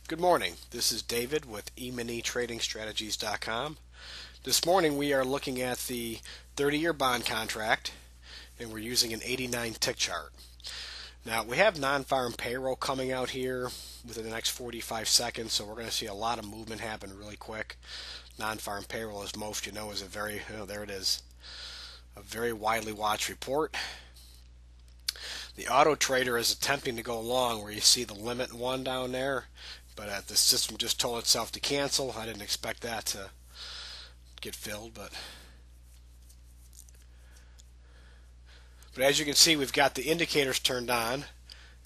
Good morning. This is David with EminiTradingStrategies.com. This morning we are looking at the 30-year bond contract, and we're using an 89 tick chart. Now we have non-farm payroll coming out here within the next 45 seconds, so we're going to see a lot of movement happen really quick. Non-farm payroll, as most you know, is there it is, a very widely watched report. The auto trader is attempting to go long where you see the limit 1 down there, but the system just told itself to cancel. I didn't expect that to get filled, but as you can see, we've got the indicators turned on,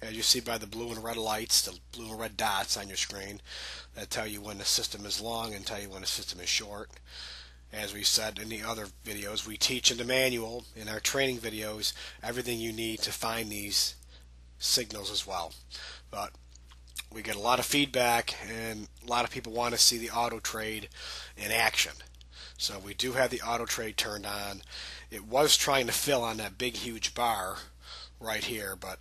as you see by the blue and red lights, the blue and red dots on your screen that tell you when the system is long and tell you when the system is short. As we said in the other videos, we teach in the manual, in our training videos, everything you need to find these signals as well. But we get a lot of feedback, and a lot of people want to see the auto trade in action. So we do have the auto trade turned on. It was trying to fill on that big huge bar right here, but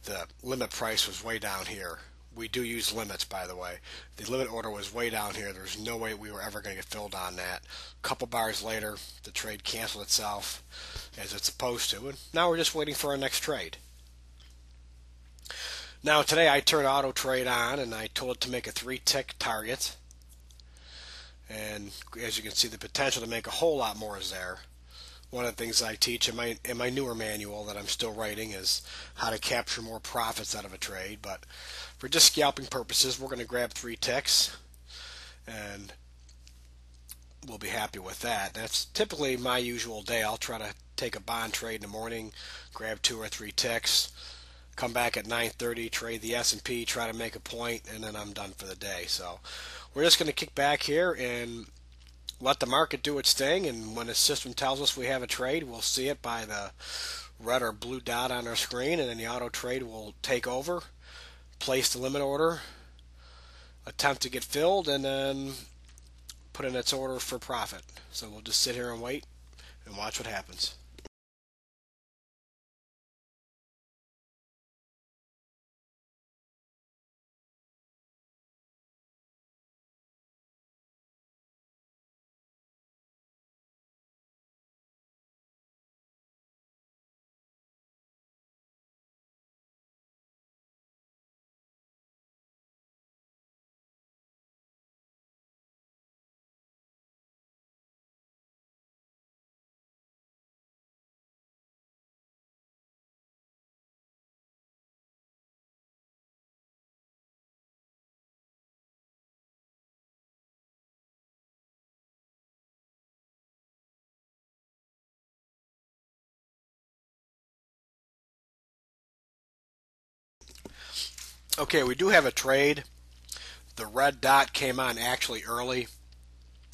the limit price was way down here. We do use limits, by the way. The limit order was way down here. There's no way we were ever going to get filled on that. A couple bars later, the trade canceled itself as it's supposed to, and now we're just waiting for our next trade. Now today I turned auto trade on, and I told it to make a 3-tick target, and as you can see, the potential to make a whole lot more is there. One of the things I teach in my newer manual that I'm still writing is how to capture more profits out of a trade, but for just scalping purposes, we're going to grab 3 ticks, and we'll be happy with that. That's typically my usual day. I'll try to take a bond trade in the morning, grab 2 or 3 ticks, come back at 9:30, trade the S&P, try to make a point, and then I'm done for the day. So we're just going to kick back here and let the market do its thing, and when the system tells us we have a trade, we'll see it by the red or blue dot on our screen, and then the auto trade will take over, place the limit order, attempt to get filled, and then put in its order for profit. So we'll just sit here and wait and watch what happens. Okay, we do have a trade. The red dot came on actually early.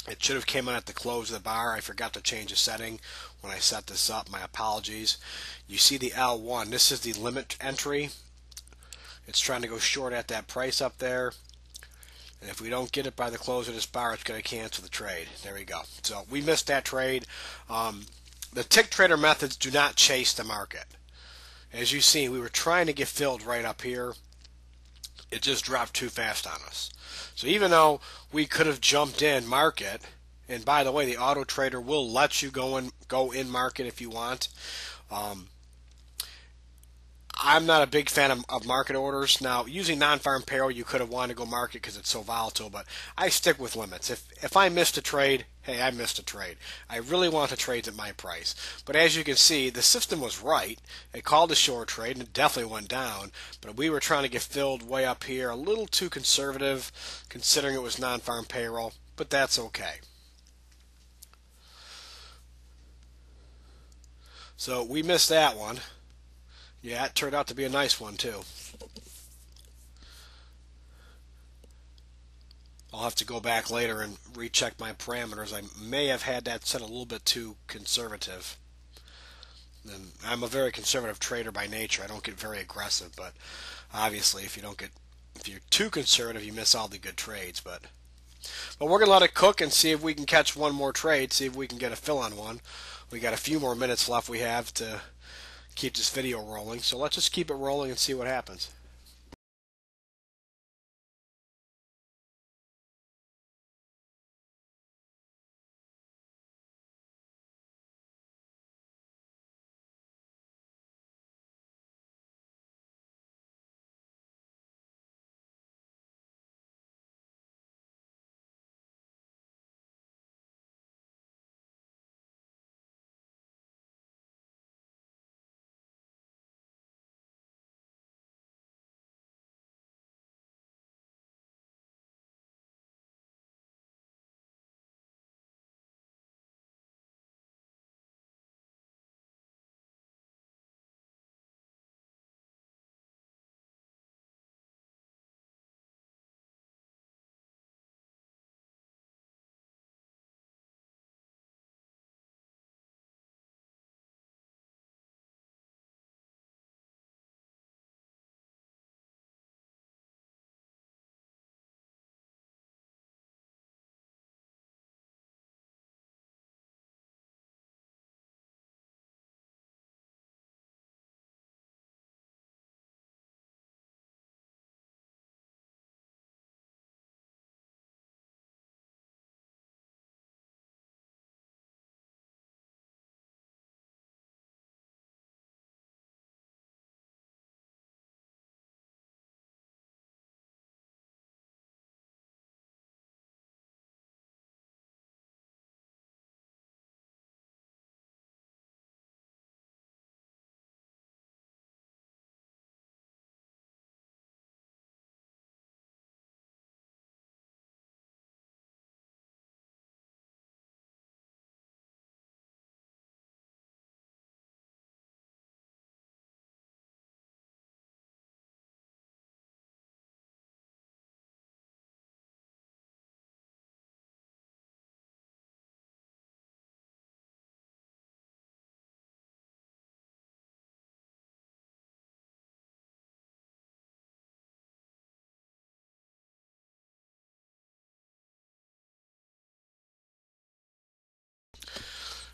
It should have came on at the close of the bar. I forgot to change the setting when I set this up. My apologies. You see the L1. This is the limit entry. It's trying to go short at that price up there. And if we don't get it by the close of this bar, it's going to cancel the trade. There we go. So we missed that trade. The tick trader methods do not chase the market. As you see, we were trying to get filled right up here. It just dropped too fast on us. So even though we could have jumped in market, and by the way, the auto trader will let you go in market if you want. I'm not a big fan of market orders. Now, using non-farm payroll, you could have wanted to go market because it's so volatile, but I stick with limits. If I missed a trade, hey, I missed a trade. I really want the trades at my price. But as you can see, the system was right. It called a short trade, and it definitely went down. But we were trying to get filled way up here, a little too conservative, considering it was non-farm payroll, but that's okay. So we missed that one. Yeah, it turned out to be a nice one, too. I'll have to go back later and recheck my parameters. I may have had that set a little bit too conservative. And I'm a very conservative trader by nature. I don't get very aggressive, but obviously if you're too conservative, you miss all the good trades. But we're going to let it cook and see if we can catch one more trade, see if we can get a fill on one. We got a few more minutes left we have to keep this video rolling, so let's just keep it rolling and see what happens.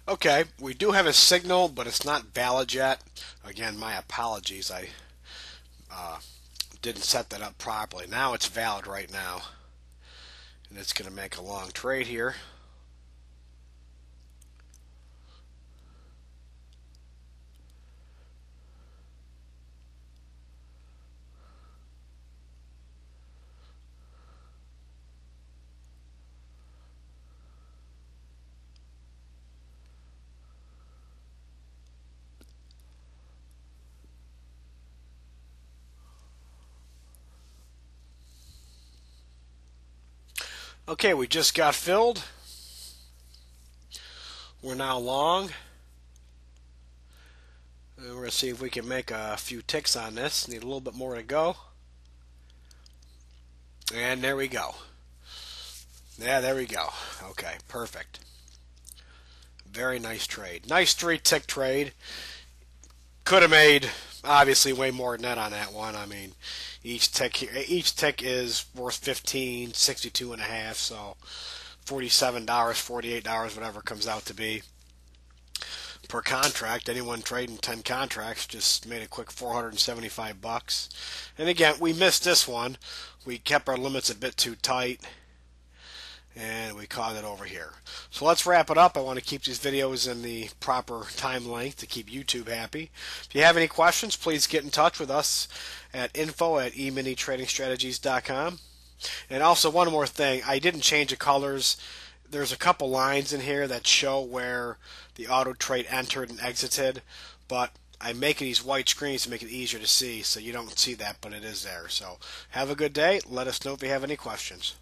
Okay, we do have a signal, but it's not valid yet. Again, my apologies. I uh, didn't set that up properly. Now it's valid right now. And it's going to make a long trade here. Okay, we just got filled. We're now long. And we're going to see if we can make a few ticks on this. Need a little bit more to go. And there we go. Yeah, there we go. Okay, perfect. Very nice trade. Nice 3-tick trade. Could have made obviously way more than that on that one. I mean, each tick is worth 15, 62 and a half, so $47, $48, whatever it comes out to be per contract. Anyone trading 10 contracts just made a quick 475 bucks. And again, we missed this one. We kept our limits a bit too tight, and we caught it over here. So let's wrap it up. I want to keep these videos in the proper time length to keep YouTube happy. If you have any questions, please get in touch with us at info@eminitradingstrategies.com. And also one more thing, I didn't change the colors. There's a couple lines in here that show where the auto trade entered and exited, but I'm making these white screens to make it easier to see, so you don't see that, but it is there. So have a good day. Let us know if you have any questions.